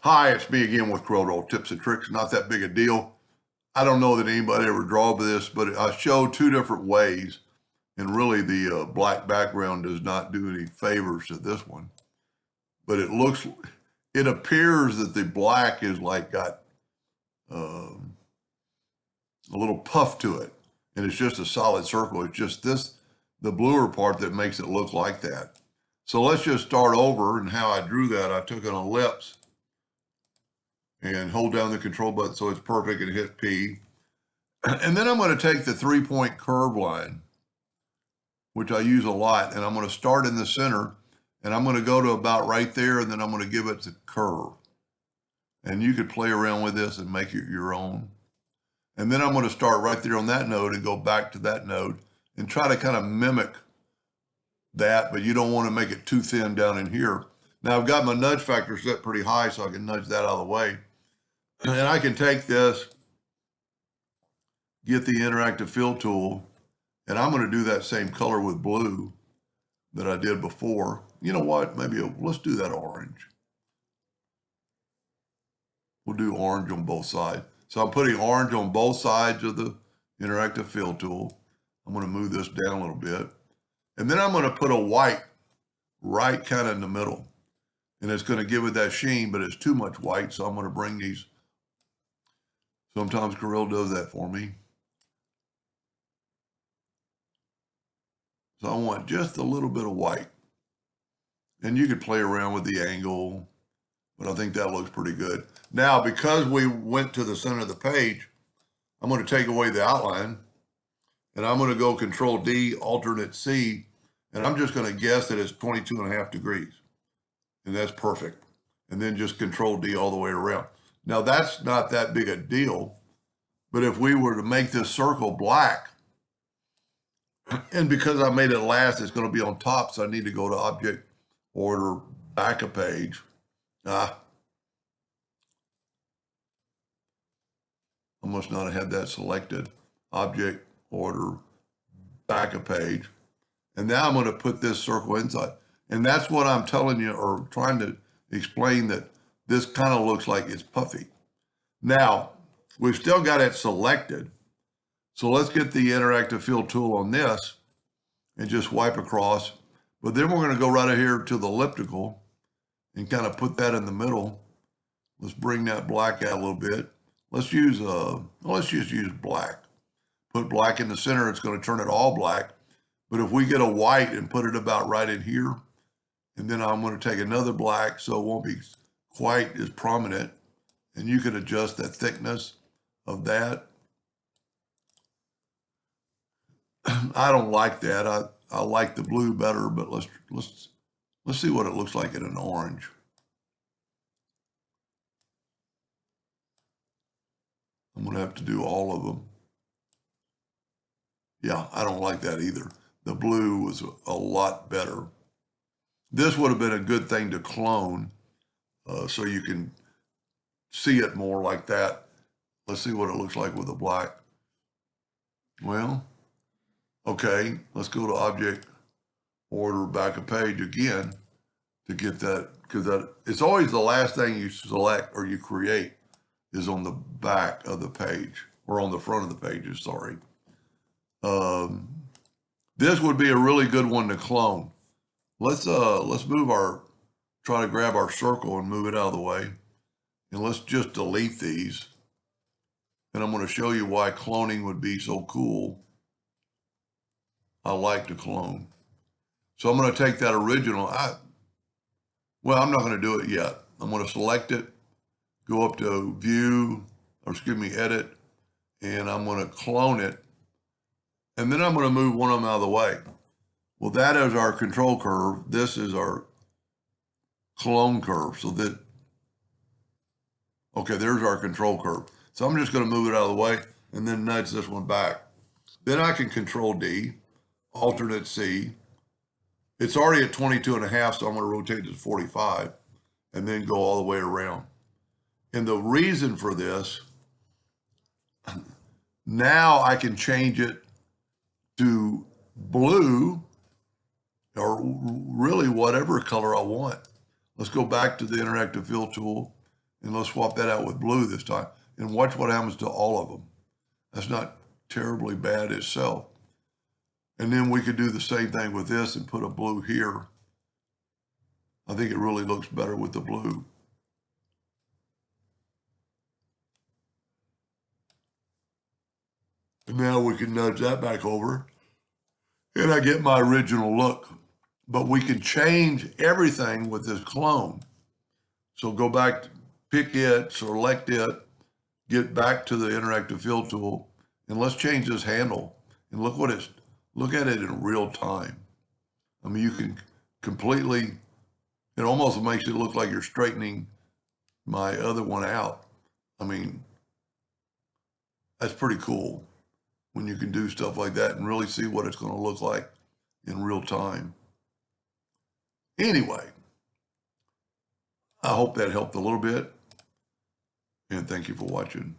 Hi, it's me again with Corel tips and tricks. Not that big a deal. I don't know that anybody ever draw this, but I show two different ways, and really the black background does not do any favors to this one. But it appears that the black is like got a little puff to it, and it's just a solid circle. It's just the bluer part that makes it look like that. So let's just start over, and how I drew that, I took an ellipse and hold down the control button so it's perfect and hit P. And then I'm going to take the 3-point curve line, which I use a lot, and I'm going to start in the center, and I'm going to go to about right there, and then I'm going to give it the curve. And you could play around with this and make it your own. And then I'm going to start right there on that node and go back to that node and try to kind of mimic that, but you don't want to make it too thin down in here. Now I've got my nudge factor set pretty high, so I can nudge that out of the way. And I can take this, get the interactive fill tool, and I'm going to do that same color with blue that I did before. You know what? Let's do that orange. We'll do orange on both sides. So I'm putting orange on both sides of the interactive fill tool. I'm going to move this down a little bit. And then I'm going to put a white right kind of in the middle. And it's going to give it that sheen, but it's too much white. So I'm going to bring these. Sometimes Corel does that for me. So I want just a little bit of white. And you could play around with the angle, but I think that looks pretty good. Now, because we went to the center of the page, I'm going to take away the outline, and I'm going to go Control D, alternate C, and I'm just going to guess that it's 22.5 degrees. And that's perfect. And then just Control D all the way around. Now, that's not that big a deal, but if we were to make this circle black, and because I made it last, it's going to be on top, so I need to go to Object, Order, Back a Page. I must not have had that selected. Object, Order, Back a Page. And now I'm going to put this circle inside. And that's what I'm telling you, or trying to explain, that this kind of looks like it's puffy. Now, we've still got it selected. So let's get the interactive fill tool on this and just wipe across. But then we're going to go right here to the elliptical and kind of put that in the middle. Let's bring that black out a little bit. Let's just use black. Put black in the center. It's going to turn it all black. But if we get a white and put it about right in here, and then I'm going to take another black so it won't be quite as prominent, and you can adjust the thickness of that. I don't like that. I like the blue better, but let's see what it looks like in an orange. I'm going to have to do all of them. Yeah, I don't like that either. The blue was a lot better. This would have been a good thing to clone so you can see it more like that. Let's see what it looks like with the black. Well, okay, let's go to Object, Order, Back a Page again to get that, because it's always the last thing you select or you create is on the back of the page, or on the front of the pages, sorry. This would be a really good one to clone. Let's try to grab our circle and move it out of the way. And let's just delete these. And I'm going to show you why cloning would be so cool. I like to clone. So I'm going to take that original. I'm not going to do it yet. I'm going to select it, go up to View, Edit, and I'm going to clone it. And then I'm going to move one of them out of the way. Well, that is our control curve. This is our clone curve. Okay, there's our control curve. So I'm just going to move it out of the way and then nudge this one back. Then I can Control D, alternate C. It's already at 22.5, so I'm going to rotate it to 45 and then go all the way around. And the reason for this, now I can change it to blue, or really whatever color I want. Let's go back to the interactive fill tool And let's swap that out with blue this time and watch what happens to all of them. That's not terribly bad itself. And then we could do the same thing with this and put a blue here. I think it really looks better with the blue. And now we can nudge that back over and I get my original look. But we can change everything with this clone. So go back, pick it, select it, get back to the interactive fill tool, and let's change this handle. And look at it in real time. I mean, you can completely, it almost makes it look like you're straightening my other one out. I mean, that's pretty cool when you can do stuff like that and really see what it's going to look like in real time. Anyway, I hope that helped a little bit, and thank you for watching.